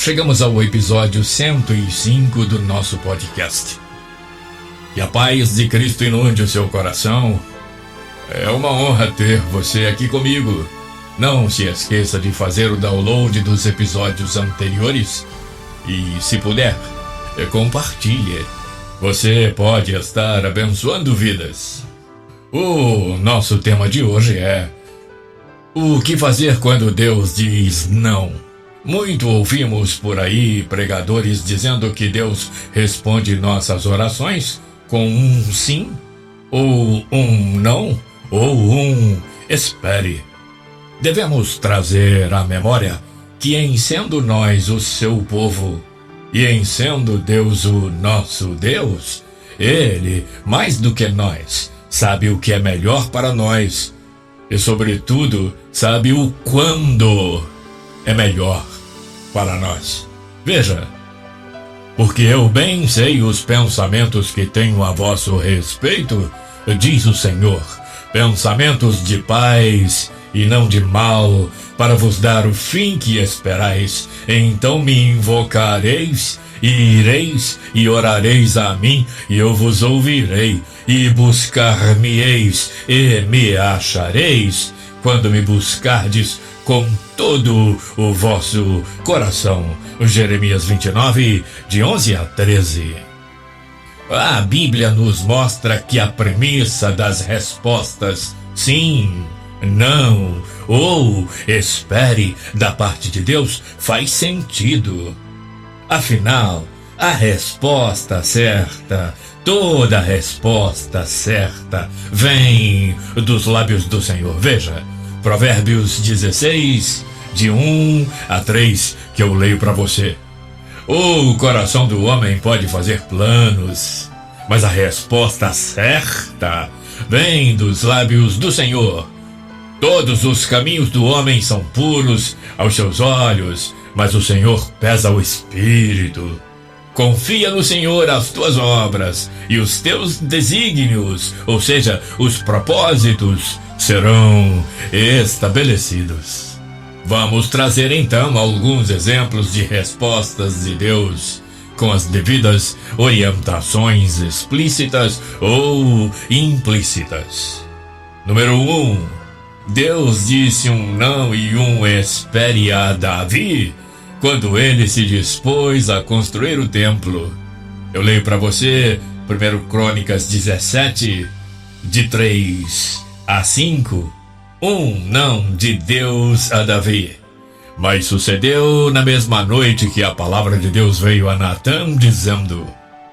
chegamos ao episódio 105 do nosso podcast. Que a paz de Cristo inunde o seu coração. É uma honra ter você aqui comigo. Não se esqueça de fazer o download dos episódios anteriores e, se puder, compartilhe. Você pode estar abençoando vidas. O nosso tema de hoje é: o que fazer quando Deus diz não? Muito ouvimos por aí pregadores dizendo que Deus responde nossas orações com um sim, ou um não, ou um espere. Devemos trazer à memória que, em sendo nós o seu povo, e em sendo Deus o nosso Deus, Ele, mais do que nós, sabe o que é melhor para nós e, sobretudo, sabe o quando é melhor para nós. Veja, porque eu bem sei os pensamentos que tenho a vosso respeito, diz o Senhor, pensamentos de paz e não de mal, para vos dar o fim que esperais. Então me invocareis, e ireis, e orareis a mim, e eu vos ouvirei, e buscar-me-eis, e me achareis, quando me buscardes com todo o vosso coração. Jeremias 29, de 11 a 13. A Bíblia nos mostra que a premissa das respostas sim, não ou espere da parte de Deus faz sentido. Afinal, a resposta certa, toda resposta certa, vem dos lábios do Senhor. Veja, Provérbios 16, de 1 a 3, que eu leio para você. O coração do homem pode fazer planos, mas a resposta certa vem dos lábios do Senhor. Todos os caminhos do homem são puros aos seus olhos, mas o Senhor pesa o espírito. Confia no Senhor as tuas obras, e os teus desígnios, ou seja, os propósitos, serão estabelecidos. Vamos trazer então alguns exemplos de respostas de Deus, com as devidas orientações explícitas ou implícitas. Número 1. Deus disse um não e um espere a Davi quando ele se dispôs a construir o templo. Eu leio para você 1 Crônicas 17, de 3 a 5, um não de Deus a Davi. Mas sucedeu na mesma noite que a palavra de Deus veio a Natã, dizendo: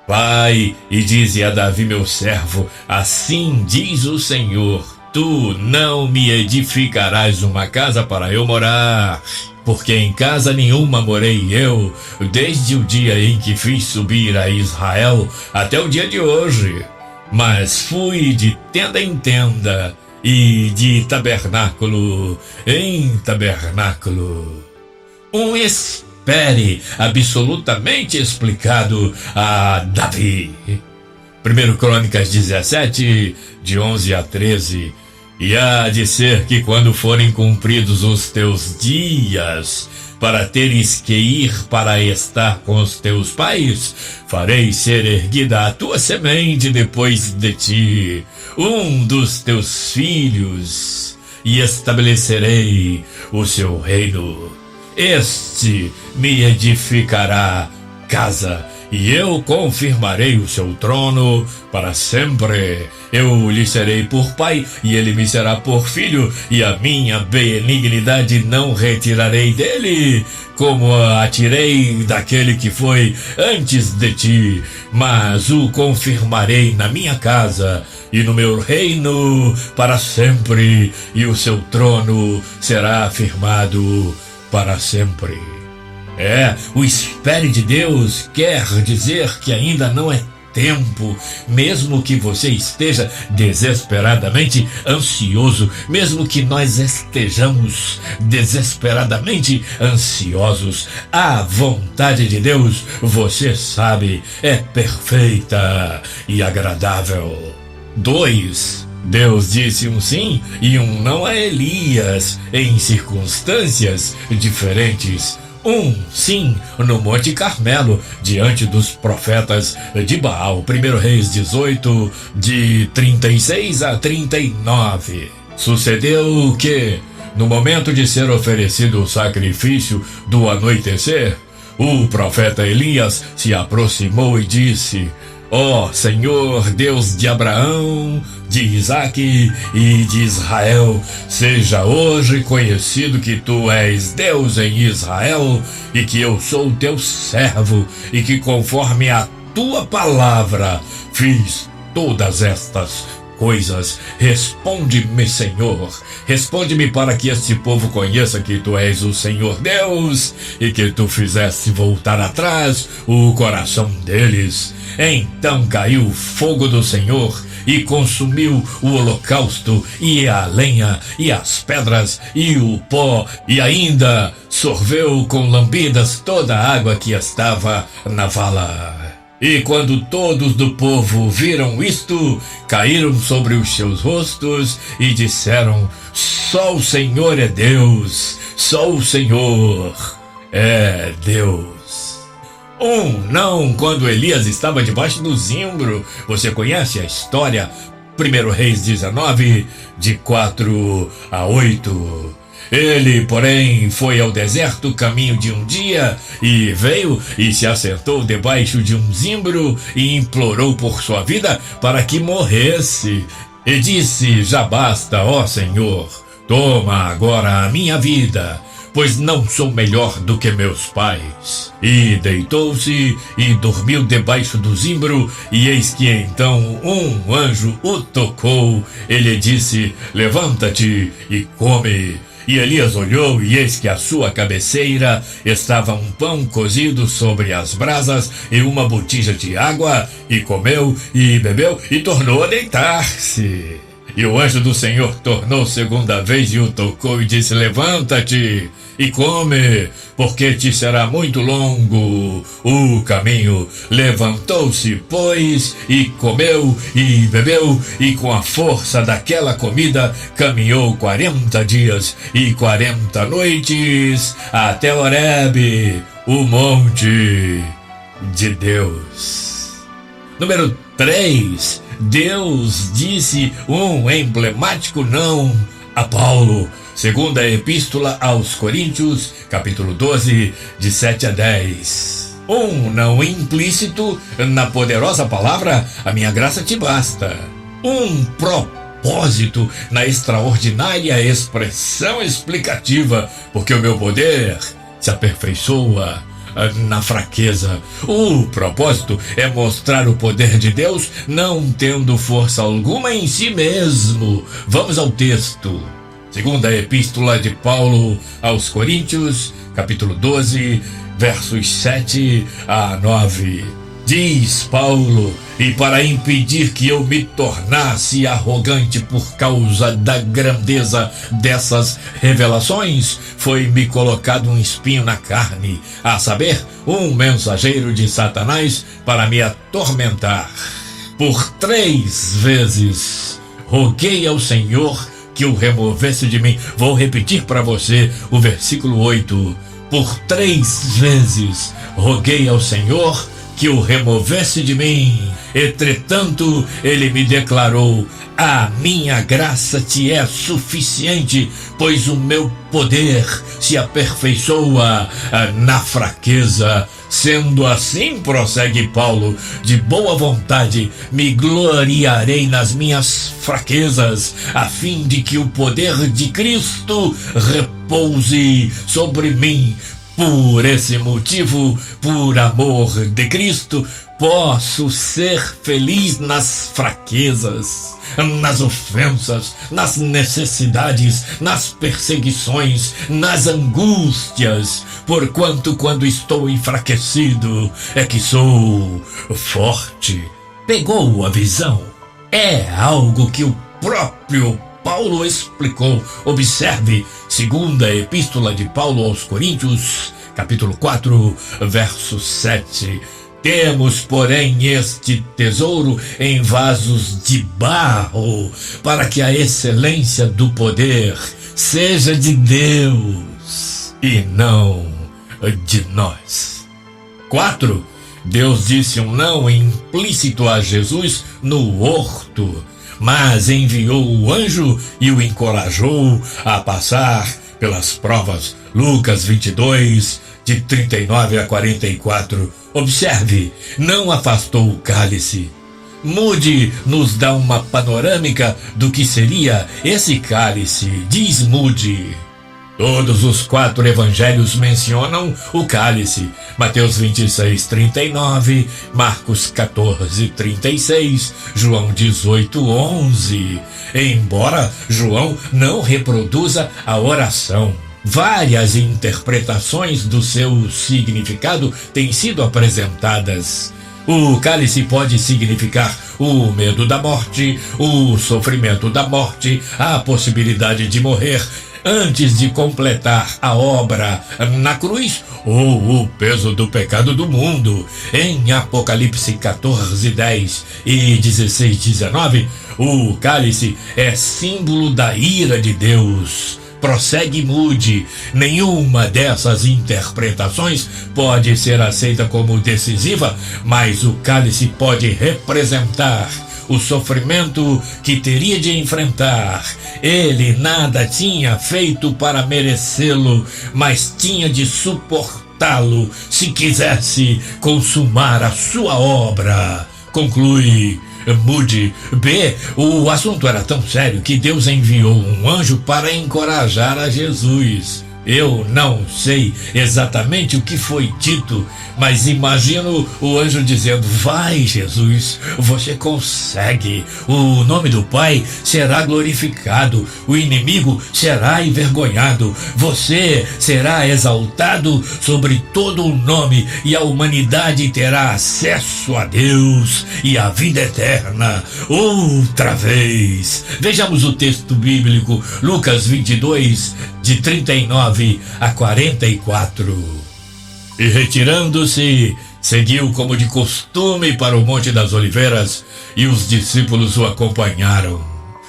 vai e dize a Davi meu servo, assim diz o Senhor, tu não me edificarás uma casa para eu morar, porque em casa nenhuma morei eu, desde o dia em que fiz subir a Israel até o dia de hoje. Mas fui de tenda em tenda e de tabernáculo em tabernáculo. Um espere absolutamente explicado a Davi. 1 Crônicas 17, de 11 a 13. E há de ser que quando forem cumpridos os teus dias, para teres que ir para estar com os teus pais, farei ser erguida a tua semente depois de ti, um dos teus filhos, e estabelecerei o seu reino. Este me edificará casa, e eu confirmarei o seu trono para sempre. Eu lhe serei por pai, e ele me será por filho, e a minha benignidade não retirarei dele, como a tirei daquele que foi antes de ti, mas o confirmarei na minha casa e no meu reino para sempre, e o seu trono será afirmado para sempre. O espere de Deus quer dizer que ainda não é tempo, mesmo que você esteja desesperadamente ansioso, mesmo que nós estejamos desesperadamente ansiosos, a vontade de Deus, você sabe, é perfeita e agradável. 2. Deus disse um sim e um não a Elias em circunstâncias diferentes. Sim, no Monte Carmelo, diante dos profetas de Baal. 1 Reis 18, de 36 a 39. Sucedeu que, no momento de ser oferecido o sacrifício do anoitecer, o profeta Elias se aproximou e disse: Ó Senhor, Deus de Abraão, de Isaque e de Israel, seja hoje conhecido que tu és Deus em Israel e que eu sou teu servo e que conforme a tua palavra fiz todas estas coisas. Responde-me, Senhor, responde-me para que este povo conheça que tu és o Senhor Deus e que tu fizeste voltar atrás o coração deles. Então caiu o fogo do Senhor e consumiu o holocausto e a lenha e as pedras e o pó, e ainda sorveu com lambidas toda a água que estava na vala. E quando todos do povo viram isto, caíram sobre os seus rostos e disseram: Só o Senhor é Deus, só o Senhor é Deus. Não, quando Elias estava debaixo do zimbro. Você conhece a história? 1 Reis 19, de 4 a 8. Ele, porém, foi ao deserto caminho de um dia e veio e se assentou debaixo de um zimbro e implorou por sua vida para que morresse. E disse: Já basta, ó Senhor, toma agora a minha vida, pois não sou melhor do que meus pais. E deitou-se e dormiu debaixo do zimbro, e eis que então um anjo o tocou. Ele disse: Levanta-te e come. E Elias olhou, e eis que à sua cabeceira estava um pão cozido sobre as brasas e uma botija de água, e comeu e bebeu e tornou a deitar-se. E o anjo do Senhor tornou segunda vez e o tocou e disse: Levanta-te e come, porque te será muito longo o caminho. Levantou-se, pois, e comeu e bebeu, e com a força daquela comida caminhou 40 dias e 40 noites até Horebe, o monte de Deus. Número 3. Deus disse um emblemático não a Paulo. Segunda Epístola aos Coríntios, capítulo 12, de 7 a 10. Um não implícito na poderosa palavra: a minha graça te basta. Um propósito na extraordinária expressão explicativa: porque o meu poder se aperfeiçoa na fraqueza. O propósito é mostrar o poder de Deus, não tendo força alguma em si mesmo. Vamos ao texto. Segunda Epístola de Paulo aos Coríntios, capítulo 12, versos 7 a 9. Diz Paulo: E para impedir que eu me tornasse arrogante por causa da grandeza dessas revelações, foi-me colocado um espinho na carne, a saber, um mensageiro de Satanás para me atormentar. Por 3 vezes roguei ao Senhor que o removesse de mim. Vou repetir para você o versículo 8. Por 3 vezes roguei ao Senhor que o removesse de mim. Entretanto, ele me declarou: a minha graça te é suficiente, pois o meu poder se aperfeiçoa na fraqueza. Sendo assim, prossegue Paulo, de boa vontade me gloriarei nas minhas fraquezas, a fim de que o poder de Cristo repouse sobre mim. Por esse motivo, por amor de Cristo, posso ser feliz nas fraquezas, nas ofensas, nas necessidades, nas perseguições, nas angústias, porquanto quando estou enfraquecido é que sou forte. Pegou a visão? É algo que o próprio Paulo explicou. Observe, segunda Epístola de Paulo aos Coríntios, capítulo 4, verso 7. Temos, porém, este tesouro em vasos de barro, para que a excelência do poder seja de Deus e não de nós. 4. Deus disse um não implícito a Jesus no horto, mas enviou o anjo e o encorajou a passar pelas provas. Lucas 22, de 39 a 44. Observe, não afastou o cálice. Moody nos dá uma panorâmica do que seria esse cálice. Diz Moody: todos os 4 evangelhos mencionam o cálice. Mateus 26, 39, Marcos 14, 36, João 18, 11. Embora João não reproduza a oração, várias interpretações do seu significado têm sido apresentadas. O cálice pode significar o medo da morte, o sofrimento da morte, a possibilidade de morrer antes de completar a obra na cruz, ou o peso do pecado do mundo. Em Apocalipse 14, 10 e 16, 19, o cálice é símbolo da ira de Deus. Prossegue Moody: nenhuma dessas interpretações pode ser aceita como decisiva, mas o cálice pode representar o sofrimento que teria de enfrentar. Ele nada tinha feito para merecê-lo, mas tinha de suportá-lo se quisesse consumar a sua obra. Conclui Moody. B. O assunto era tão sério que Deus enviou um anjo para encorajar a Jesus. Eu não sei exatamente o que foi dito, mas imagino o anjo dizendo: vai, Jesus, você consegue. O nome do Pai será glorificado, o inimigo será envergonhado, você será exaltado sobre todo o nome e a humanidade terá acesso a Deus e a vida eterna outra vez. Vejamos o texto bíblico, Lucas 22, de 39 a 44. E retirando-se, seguiu como de costume para o Monte das Oliveiras, e os discípulos o acompanharam.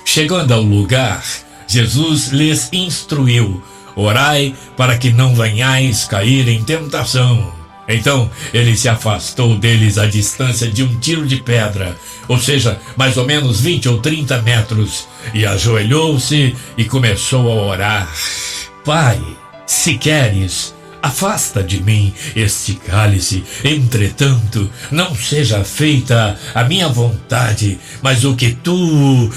Chegando ao lugar, Jesus lhes instruiu: orai para que não venhais cair em tentação. Então ele se afastou deles à distância de um tiro de pedra, ou seja, mais ou menos 20 ou 30 metros, e ajoelhou-se e começou a orar: Pai, se queres, afasta de mim este cálice, entretanto, não seja feita a minha vontade, mas o que tu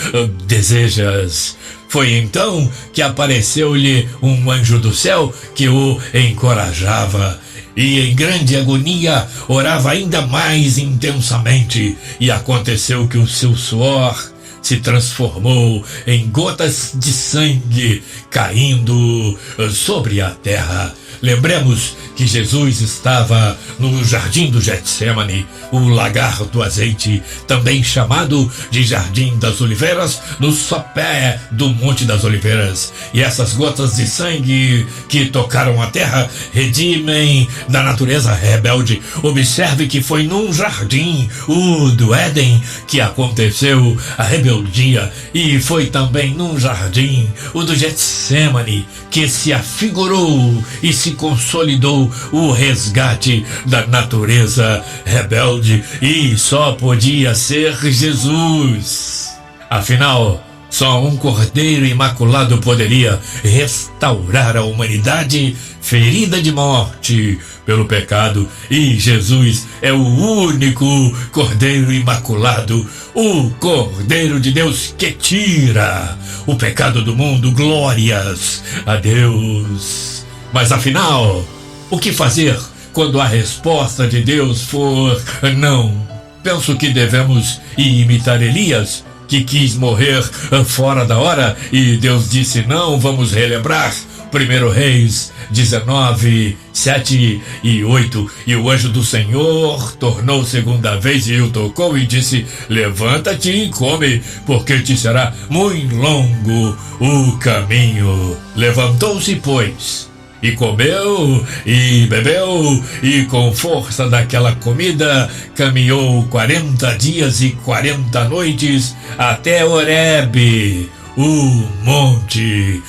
desejas. Foi então que apareceu-lhe um anjo do céu que o encorajava. E em grande agonia orava ainda mais intensamente, e aconteceu que o seu suor se transformou em gotas de sangue caindo sobre a terra. Lembremos que Jesus estava no Jardim do Getsemane, o lagar do azeite, também chamado de Jardim das Oliveiras, no sopé do Monte das Oliveiras. E essas gotas de sangue que tocaram a terra redimem da natureza rebelde. Observe que foi num jardim, o do Éden, que aconteceu a rebeldia, e foi também num jardim, o do Getsemane, que se afigurou e se consolidou o resgate da natureza rebelde, e só podia ser Jesus. Afinal, só um Cordeiro Imaculado poderia restaurar a humanidade ferida de morte pelo pecado, e Jesus é o único Cordeiro Imaculado, o Cordeiro de Deus que tira o pecado do mundo. Glórias a Deus. Mas afinal, o que fazer quando a resposta de Deus for não? Penso que devemos imitar Elias, que quis morrer fora da hora, e Deus disse não. Vamos relembrar 1 Reis 19, 7 e 8. E o anjo do Senhor tornou segunda vez e o tocou e disse: levanta-te e come, porque te será muito longo o caminho. Levantou-se, pois, e comeu e bebeu, e com força daquela comida caminhou 40 dias e 40 noites até Horebe, o monte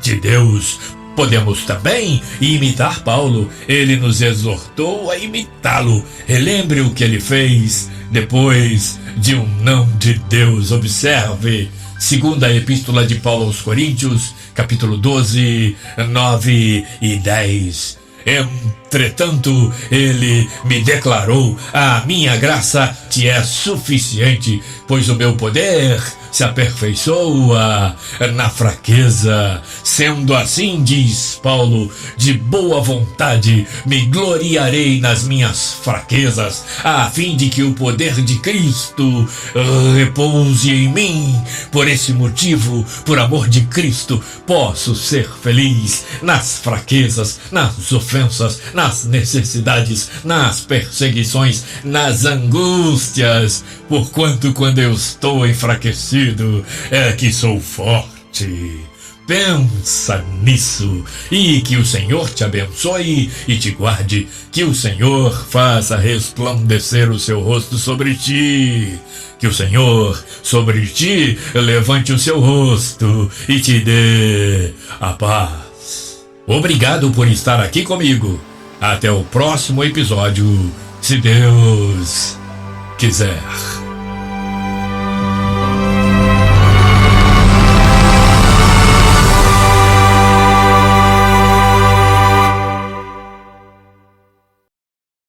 de Deus. podemos também imitar Paulo. Ele nos exortou a imitá-lo. Relembre o que ele fez depois de um não de Deus. Observe. Segunda Epístola de Paulo aos Coríntios, capítulo 12, 9 e 10. Entretanto, ele me declarou: a minha graça te é suficiente, pois o meu poder se aperfeiçoa na fraqueza. Sendo assim, diz Paulo, de boa vontade me gloriarei nas minhas fraquezas, a fim de que o poder de Cristo repouse em mim. Por esse motivo, por amor de Cristo, posso ser feliz nas fraquezas, nas ofensas, nas necessidades, nas perseguições, nas angústias, porquanto quando eu estou enfraquecido é que sou forte. Pensa nisso, e que o Senhor te abençoe e te guarde, que o Senhor faça resplandecer o seu rosto sobre ti, que o Senhor sobre ti levante o seu rosto e te dê a paz. Obrigado por estar aqui comigo. Até o próximo episódio, se Deus quiser.